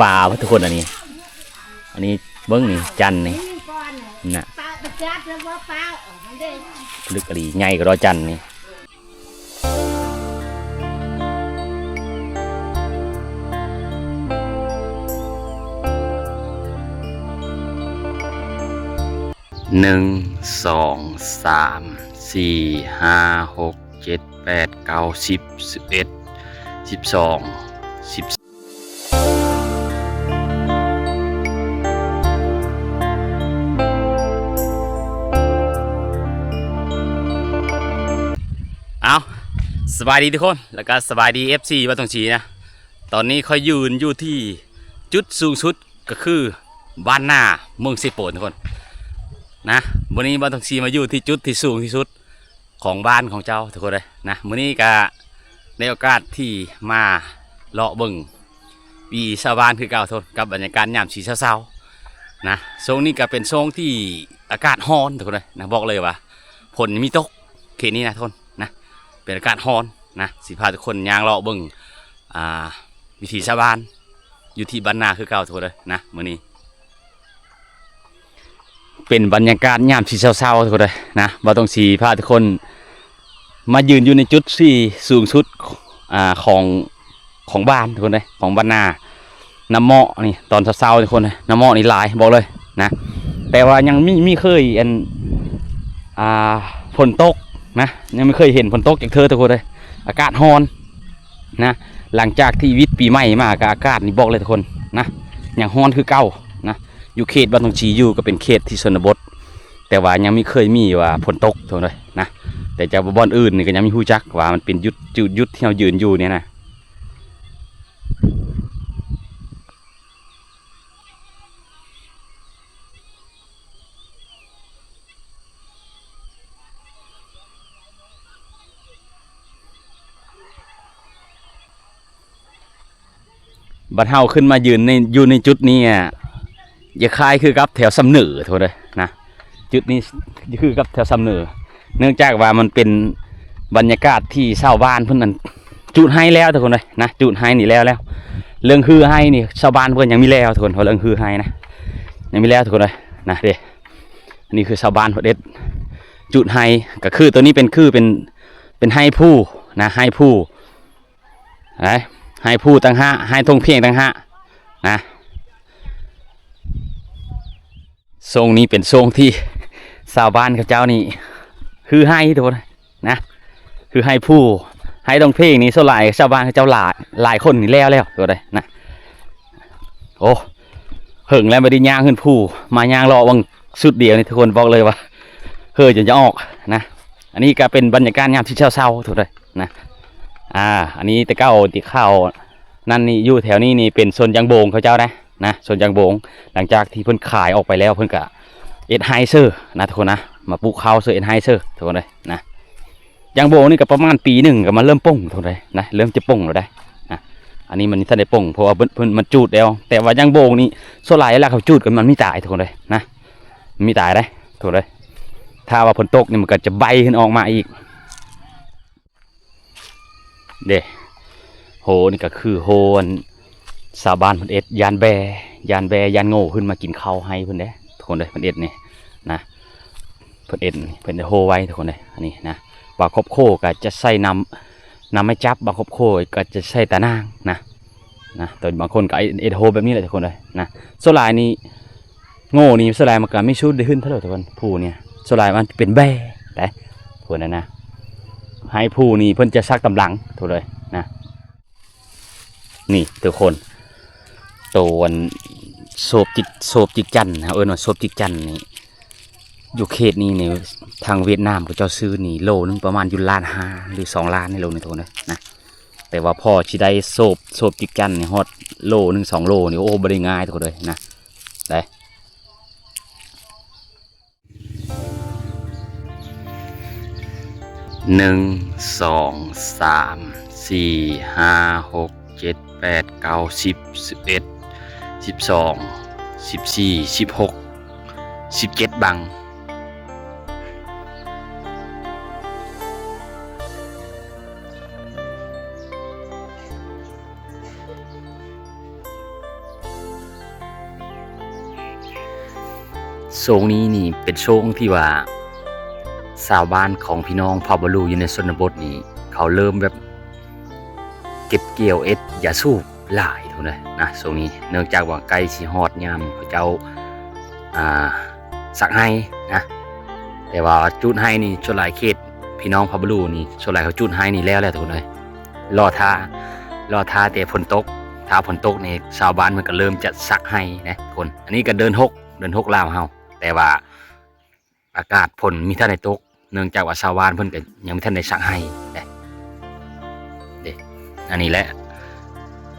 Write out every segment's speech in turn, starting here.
ปลาทุกคนอันนี้เบิ้งนี่จันนี่น่ะลึกกะดีใหญ่ก็รอจันนี่1 2 3 4 5 6 7 8 9 10 11 12 13เอาสบายดีทุกคนแล้วก็สบายดี FC บ้านตงชีนะตอนนี้เขายืนอยู่ที่จุดสูงสุดก็คือบ้านหน้าเมืองเซโปนทุกคนนะวันนี้บ้านตงชีมาอยู่ที่จุดที่สูงที่สุดของบ้านของเจ้าทุกคนเลยนะวันนี้ก็ในโอกาสที่มาเลาะบึงปีชาวบ้านคือเก่าทุกคนกับบรรยากาศยามสีเช้าๆนะโซนนี้ก็เป็นโซนที่อากาศร้อนทุกคนเลยนะบอกเลยว่าฝนมีตกเขตนี้นะทุกคนนะเป็นอากาศร้อนนะสิพาทุกคนย่างเลาะบึงวิถีชาวบ้านอยู่ที่บ้านนาคือเก่าทุกคนเลยนะมื้อนี้เป็นบรรยากาศยามสีเช้าๆทุกคนเลยนะบ่ต้องสีพาทุกคนมายืนอยู่ในจุดที่สูงสุดของบ้านทุกคนเลยของบ้านนาน้ำเมาะนี่ตอนเช้าๆทุกคนเลยน้ำเมาะนี่หลายบอกเลยนะแต่ว่ายังไม่เคยฝนตกนะยังไม่เคยเห็นฝนตกจากเธอทุกคนเลยอากาศร้อนนะหลังจากที่วิทย์ปีใหม่มากับอากาศนี่บอกเลยทุกคนนะอย่างร้อนคือเก่านะอยู่เขตบ้านตงชีอยู่ก็เป็นเขตที่ชนบทแต่ว่ายังไม่เคยมีว่าฝนตกทุกคนเลยนะแต่จากบ้านอื่นนี่ก็ยังมีฮู้จักว่ามันเป็นยุดที่เรายืนอยู่เนี่ยนะบัดเฮาขึ้นมายืนอยู่ในจุดนี้อย่าคล้ายคือกับแถวสำเหนือทุกคนเลยนะจุดนี้คือกับแถวสำเหนือเนื่องจากว่ามันเป็นบรรยากาศที่ชาวบ้านเพิ่นนั้นจุดให้แล้วทุกคนเลยนะจุดให้นี่แล้วเรื่องฮือให้นี่ชาวบ้านเพิ่นยังมีแล้วทุกคนเรื่องฮือให้นะยังมีแล้วทุกคนเลยนะเด้อันนี้คือชาวบ้านเพิ่นเด็ดจุดให้ก็คือตัวนี้เป็นให้ผู้นะให้ผู้ให้ผู้ตั้งห้าให้ทงเพียงตั้งห้านะทรงนี้เป็นทรงที่ชาวบ้านเขาเจ้านี่คือให้ทุกคนนะคือให้ผู้ให้ทงเพียงนี้ส่วนหลายชาวบ้านเขาเจ้าหลายคนนี่แล้วตัวใดนะโอ้หึงแล้วไม่ได้ย่างขึ้นผู้มาย่างรอวังสุดเดียวนี่ทุกคนบอกเลยว่าเฮ้ยจนจะออกนะอันนี้ก็เป็นบรรยากาศยามที่เช้าทุกคนนะอันนี้แต่เก้าติข้าวนั่นนี่อยู่แถวนี้นี่เป็นโซนยางโบงเขาเจ้านะโซนยางโบงหลังจากที่เพิ่นขายออกไปแล้วเพิ่นกะเอ็ดไฮเซอร์นะทุกคนนะมาปลูกข้าวเซอร์เอ็ดไฮเซอร์ทุกคนเลยนะยางโบงนี่ก็ประมาณปีหนึ่งก็มาเริ่มป่งทุกคนเลยนะเริ่มจะป่งแล้วได้นะอันนี้มันท่านได้ป่งเพราะว่าเพิ่นมันจูดแล้วแต่ว่ายางโบงนี่โซลายแล้วเขาจูดกันมันไม่ตายทุกคนเลยนะมันไม่ตายได้ทุกคนเลยถ้าว่าฝนตกนี่มันก็จะใบขึ้นออกมาอีกเด้โหนี่ก็คือโหนชาวบ้านเพิ่นเอ็ดยานแบยานโง่ขึ้นมากินข้าวให้เพิ่นเด้ทุกคนเลยเพิ่นเอ็ดนี่นะเพิ่นเอ็ดเพิ่นได้โหไว้ทุกคนเลยอันนี้นะบางครอบโคก็จะใส่น้ำไม่จับบางครอบโคก็จะใส่ตะนางนะแต่บางคนก็เอ็ดโหแบบนี้แหละทุกคนเลยนะส่วนหลายนี่โง่นี่ส่วนหลายมันก็ไม่ชุดได้ขึ้นเท่าไหร่ทุกคนผู้เนี่ยส่วนหลายมันเป็นแบแต่ทุกคนนะให้ผู้นี่เพิ่นจะซักตำหลังทุกเลยนะนี่ทุกคนตัวโซบจิกจันนะว่าโซบจิกจันนี่อยู่เขตนี้เนี่ยทางเวียดนามเขาเจ้าซื้อนี่โลนึงประมาณอยู่1.5 ล้านหรือ2 ล้านในโลนึงทุกคนนะแต่ว่าพ่อชิได้โซบจิกจันนี่ฮอดโลนึง2 โลนี่โอ้บริง่ายทุกคนเลยนะได้1 2 3 4 5 6 7 8 9 10 11 12 14 16 17บัง โซงนี้นี่เป็นโซงที่ว่าชาวบ้านของพี่น้องเผ่าบาลูอยู่ในชนบทนี่เขาเริ่มแบบเก็บเกี่ยวยาสูบหลายทุกเลยนะโซงนี้เนื่องจากว่าใกล้สิฮอดยามเขาเจ้าสักให้นะแต่ว่าจุดให้นี่ชนหลายเขตพี่น้องเผ่าบาลูนี่ชนหลายเขาจุดให้นี่แล้วทุกเลยรอท่าแต่ฝนตกถ้าฝนตกนี่ชาวบ้านมันก็เริ่มจะซักให้นะคนอันนี้ก็เดินหกลาวเฮาแต่ว่าอากาศฝนมีท่านในตกเนื่องจากว่าชาวบ้านเพิ่นก็ยังมีท่านในซักให้เด้อันนี้แหละ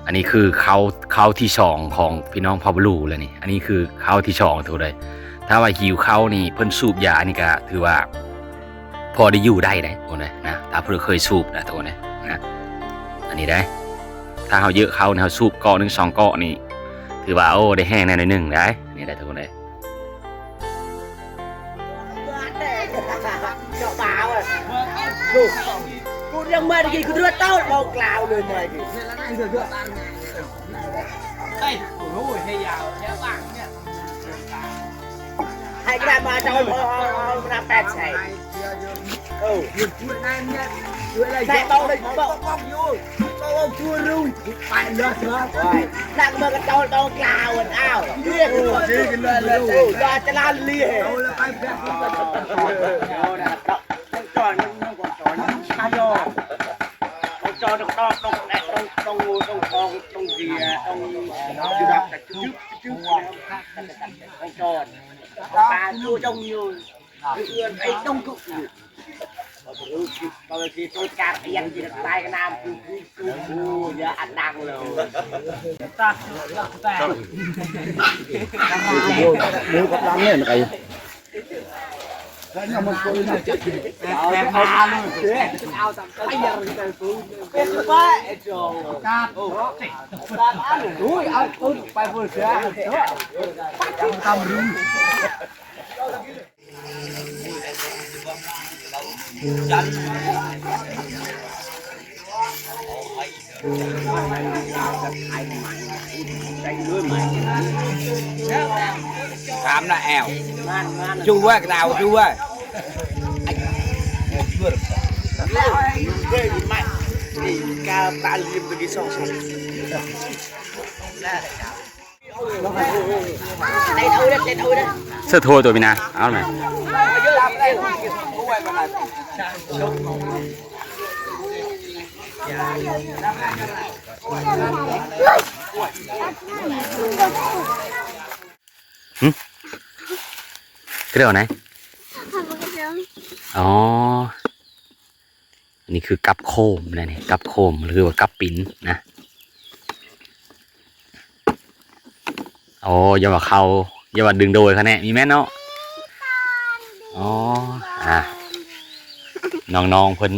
อันนี้คือเขาที่สองของพี่น้องพาบลูแล้วนี่อันนี้คือเขาที่สองถูกเลยถ้าว่าหิวเขานี่เพิ่นสูบยานี่ก็ถือว่าพอได้อยู่ได้ทุกคนเลยนะถ้าเพิ่นเคยสูบนะทุกคนเลยนะอันนี้ได้ถ้าเขาเยอะเขาเนี่ยเขาสูบเกาะ1 2 เกาะนี่ถือว่าโอ้ได้แห้งแน่หน่อยนึงได้นี่ได้ทุกคนเลยกูยังมาดีกูเลือดเต้าเบากล่าวเลยไงให้กระมาเจ้ากระแปดใส่แต่เบาเลยเบาอยู่เบาชัวรุ่งไปเลยนั่งมากระเจ้าเบากล่าวอ้าวเรียกกันเลยดาจะลาเลี้ยก่อนชายอจอตรงเดียอยู่แบบแต่จุ๊บจอนปลาดูจงอยู่เพื่อนไอ้ต้องกุบางทีตัวการเอียงจีนตายกันน้ำกูเยอะอัดดังเลยมือกับลังเนี่ยไงแล้วมันคุยนะแต่พาเลยเอาตามไอ้ยังแต่กูเป็นป้าไอ้จงการโอ้ยเอาปืนไปปืนเสือทำรู้ถามlà eo chú á cái nào chú á cao ta liêm cái song song đây đâu đấy เสื้อโทรตัวพี่นาเอาไหมเรื่องไหนอ๋ออันนี้คือกับโคมนะนี่กับโคมหรือว่ากับปิ้นนะโอ้อย่าว่าเขาอย่าว่าดึงโดยเขาแน่มีแม่เนาะอ๋อน้องๆเพิ่น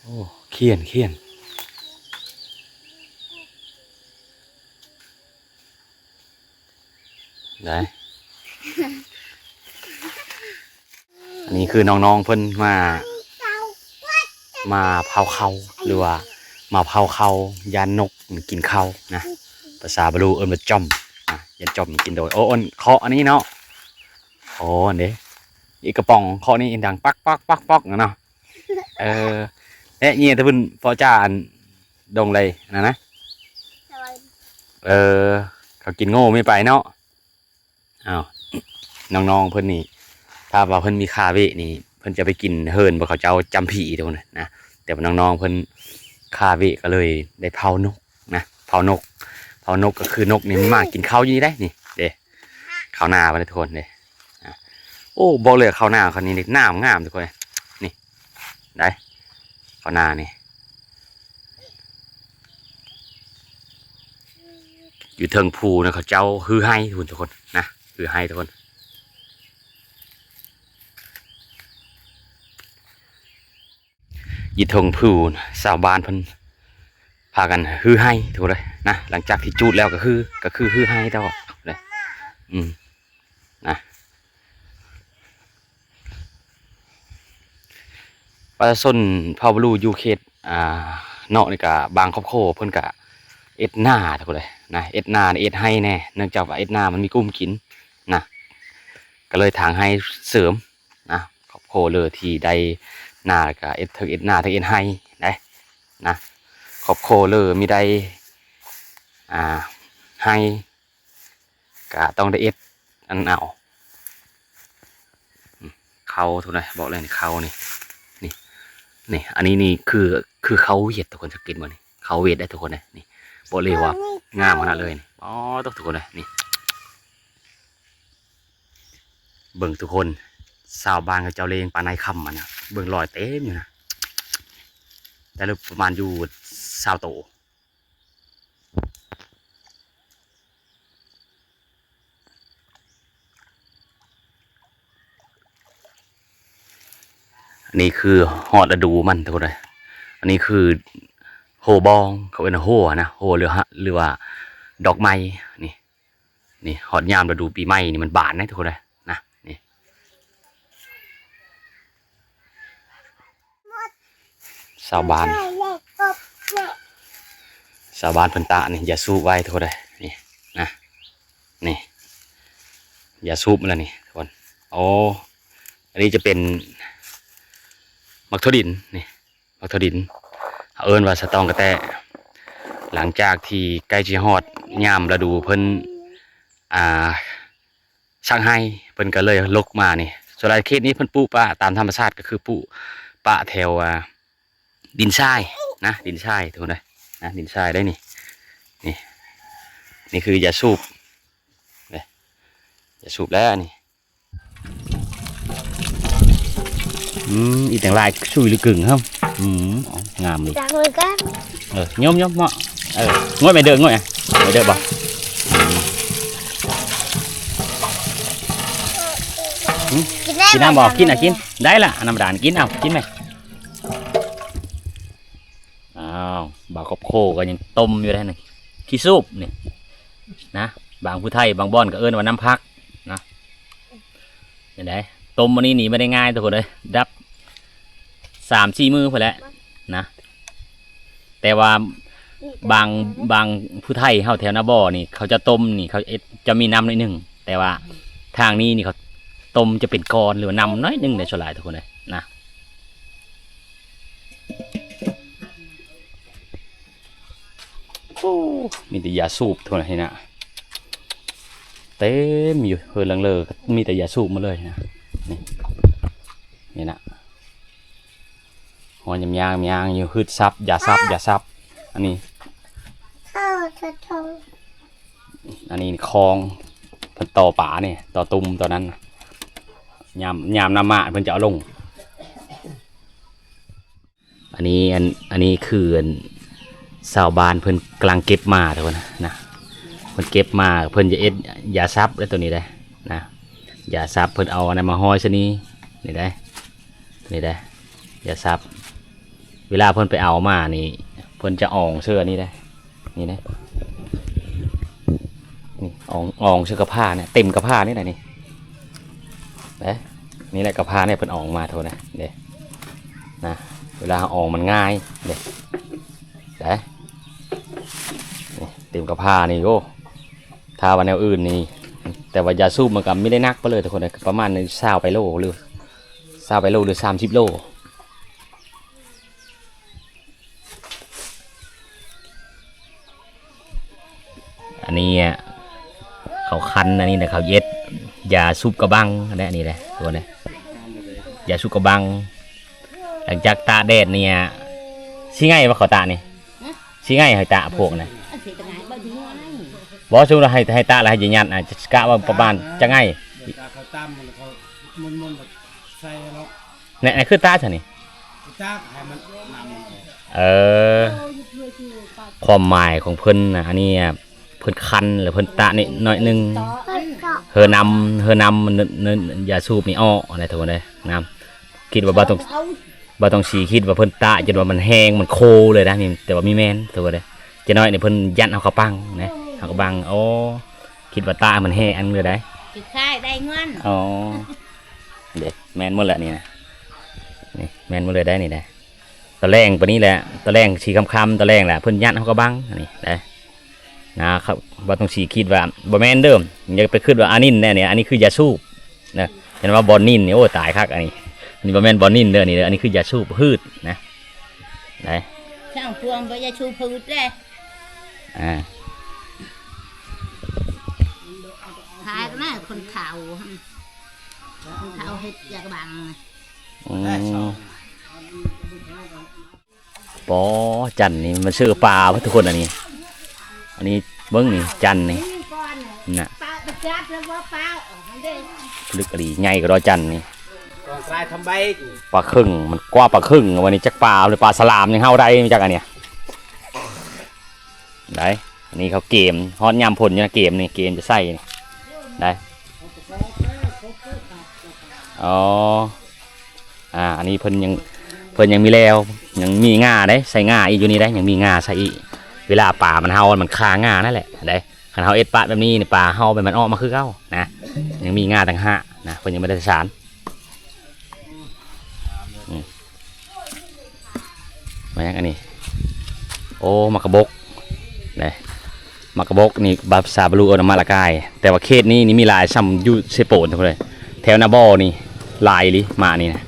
โอ้เขียนได้อันนี้คือน้องๆเพิ่นมาเผาเขาหรือว่ามาเผาเขายานนกกินเขานะภาษาบาลูเอิ้นว่าจอมยานจอมกินโดยโอ้นเคาะอันนี้เนาะโอ้อันนี้อีกกระป๋องเคาะนี่ดังปักเนาะเงี้ยถ้าเพิ่นพอจ้าอันดงเลยนะเขากินโง่ไม่ไปเนาะอ้าวน้องๆเพิ่นนี่ถ้าว่าเพิ่นมีคาเว่นี่เพิ่นจะไปกินเฮิร์นบ่เขาเจ้าจำผีตรงนั้นนะแต่ว่าน้องๆเพิ่นคาเว่ก็เลยได้เผานกนะเผานกก็คือนกนี่มันมากินข้าวอยู่นี่ได้นี่เด้ข้าวหน้าไปเลยทุกคนเด้โอ้บอกเลยข้าวหน้าเขานี่งามทุกคนนี่ได้ข้าวหน้านี่อยู่เทิงภูนะเขาเจ้าฮือให้ทุกคนนะฮือให้ทุกคนยิทงพูนชาวบ้านเพิ่นพากันฮือให้ถูกเลยนะหลังจากที่จูดแล้วก็คือฮือให้ต่อเลยนะประชาชนเผ่าบลูอยู่เขต เนาะนี่ก็บางครอบครัวเพิ่นก็เอ็ดหน้าทุกคนเลยนะเอ็ดหน้าเอ็ดให้แน่เนื่องจากว่าเอ็ดหน้ามันมีกุ้มกินนะก็เลยทางให้เสริมนะครอบครัวเลยที่ได้หน้าก็เอ็ดเถิกเอ็ดหน้าเถิกเอ็ดให้ได้นะครอบครัวเลยมีได้ให้ก็ต้องได้เอ็ดอันเอาเขาทุกคนเลยบอกเลยนี่เขานี่อันนี้นี่คือเขาเวียดทุกคนจะกินบ่นี่เขาเวียดได้ทุกคนเลยนี่บอกเลยว่างามขนาดเลยนี่อ๋อต้องทุกคนเลยนี่เบิ่งทุกคนสาวบางกับเจ้าเลงปานายคำมันนะเบิ่งลอยเต็มอยู่นะแต่ละประมาณอยู่20 โตอันนี้คือหอดฤดูมันทุกคนเลยอันนี้คือโฮบองเขาเป็นโฮนะโฮหรือว่าดอกไม้นี่หอดยามฤดูปีใหม่นี่มันบานนะทุกคนเลยนะนี่ชาวบ้านเพิ่นตานี่อย่าสูบไว้ทุกคนเลยนี่นะนี่อย่าสูบมันละนี่ทุกคนโอ้อันนี้จะเป็นมักทดินนี่มักทดินเอิ้นว่าสตองกระแตหลังจากที่ใกล้จะฮอดยามฤดูเพิ่นช่างให้เพิ่นก็เลยลกมานี่ส่วนหลายเขตนี้เพิ่นปลูกป่าตามธรรมชาติก็คือปลูกป่าแถวดินทรายนะดินทรายทุกคนเลยนะดินทรายได้นี่คือยาสูบเลยยาสูบแล้วนี่อีแต่งลายชุยหรือกึ่งครับงามเลยnhôm mọ ngồi mày được ngồi à mày được bảoกินน้ำบอกกินอ่ะกินได้ละน้ำด่านกินเอากินไหมอ้าวบางครอบโคก็ยังต้มอยู่ได้หนึ่งขี้ซุปนี่นะบางผู้ไทยบางบ้อนก็เอิ้นว่าน้ำพักนะเห็นไหมต้มวันนี้หนีไม่ได้ง่ายทุกคนเลยดับ3-4 มื้อพอแล้วนะแต่ว่าบางผู้ไทยเข้าแถวนาบ่อนี่เขาจะต้มนี่เขาจะมีน้ำน้อยหนึ่งแต่ว่าทางนี้นี่เขาต้มจะเป็นก้อนหรือน้ำน้อยหนึ่งในส่วนหลายทุกคนเลยนะมีแต่ยาสูบทุกคนเห็นนะเต็มอยู่เฮือนเลอมีแต่ยาสูบมาเลยนะนี่นะหอยยางอยู่ฮึดซับยาซับอันนี้อันนี้คลองเพิ่นต่อป่าเนี่ยต่อตุ่มตอนนั้นยามน้ำมาเพิ่นจะเอาลงอันนี้คือชาวบ้านเพิ่นกำลังเก็บมาทุกคนนะเพิ่นเก็บมาเพิ่นจะเอ็ดยาซับได้ตัวนี้ได้นะยาซับเพิ่นเอาอะไรมาห้อยซะนี่ได้ยาซับเวลาเพิ่นไปเอามานี่เพิ่นจะอ่องเสื้อนี่ได้นี่นะนี่อ่องเสื้อกระผ้าเนี่ยเต็มกระผ้านี่แหละนี่แหละกระผ้าเนี่ยเพิ่นอ่องมาโทษนะเด้นะเวลาอ่องมันง่ายเด้เต็มกระผ้านี่โอ้ถ้าวันแนวอื่นนี่แต่ว่ายาสูบมันก็ไม่ได้นักไปเลยทุกคนเลยประมาณ20 โลหรือ30 โลอันนี้เขาคันอันนี้นะเขาเย็ดยาสูบกระบังอันนี้เลยตัวนี้ยาสูบกระบังหลังจากตาแดดเนี่ยชี้ง่ายว่าเขาตานี่ชี้ง่ายให้ตาพวกนะบอกช่วงเราให้ตาอะไรให้ยันอ่ะจะกะว่าประมาณจะง่ายเขาตามเขามุนใส่แล้วเนี่ยคือตาใช่นี่ตาให้มันความหมายของเพิ่นนะอันนี้เพิ่นคันหรือเพิ่นตานี่หน่อยนึงเฮอนำมันยาสูบนี่อ้ออะไรทั้งหมดเลยน้ำคิดว่าบ่ต้องสีคิดว่าเพิ่นตาจนว่ามันแห้งมันโคเลยนะนี่แต่ว่ามีแมนทั้งหมดเลยจะน้อยเนี่ยเพิ่นยันเอากระปังนะเอากระบังโอ้คิดว่าตามันแห้งอันเลยได้ใช่ได้เงินอ๋อเด็ดแมนหมดแหละนี่นะนี่แมนหมดเลยได้นี่นะ ตะแรงปะนี้แหละตะแรงสีคำตะแรงแหละเพิ่นยัดเขาก็บังอันนี้ได้นะครับว่าต้องสีคิดว่าบ่แม่นเดิมอย่าไปคิดว่าอานินแน่เนี่ยอันนี้คือยาสูบนะเห็นว่าบอลนินนี่โอ้ตายคักอันนี้บ่แม่นบอลนินเด้อนี่เด้ออันนี้คือยาสูบพืชนะได้ ช่างพวงไปจะชูพืชเลย ขายก็น่าคนเฒ่าคนเฒ่าเฮ็ดอยากบัง ปอจันนี่มันชื่อปลาเพื่อทุกคนอันนี้เบิ้งนี่จันนี่น่ะ ปลาประจับแล้วว่าปลาเด้อ ลึกอะไรใหญ่ก็รอจันนี่ ก่อนกลายทำใบ ปลาครึ่งมันกว่าปลาครึ่งวันนี้จักปลาหรือปลาสลามยังเข้าได้ไม่จักอันเนี้ยได้อันนี้เขาเกมฮอตยามผลอยู่นะเกมนี่เกมจะใส่นี่ได้อ๋ออันนี้เพิ่นยังมีแล้วยังมีง่าได้ใส่ง่าอีกอยู่นี่ได้ยังมีง่าใส่อีกเวลาป่ามันเฮามันคาง่านั่นแหละได้คันเฮาเอ็ดปะแบบนี้นี่ป่าเฮาไปมันออกมาคือเก่านะยังมีง่าต่างหากนะเพิ่นยังไม่ได้สารมาอย่างอันนี้โอ้มักกะบกได้มักกะบกนี่บาซาบลูเอามาละกายแต่ว่าเขตนี้นี่มีลายซ้ำยูเซโปนทุกคนเลยแถวนาบอนี่ลายลิมานี่นะ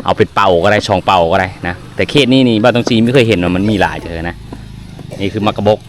เอาเป็นเป่าก็ได้ช่องเป่าก็ได้นะแต่เขตนี้นี่บ้านตรงจีนไม่เคยเห็นว่ามันมีลายเจอนะนี่คือมักกะบก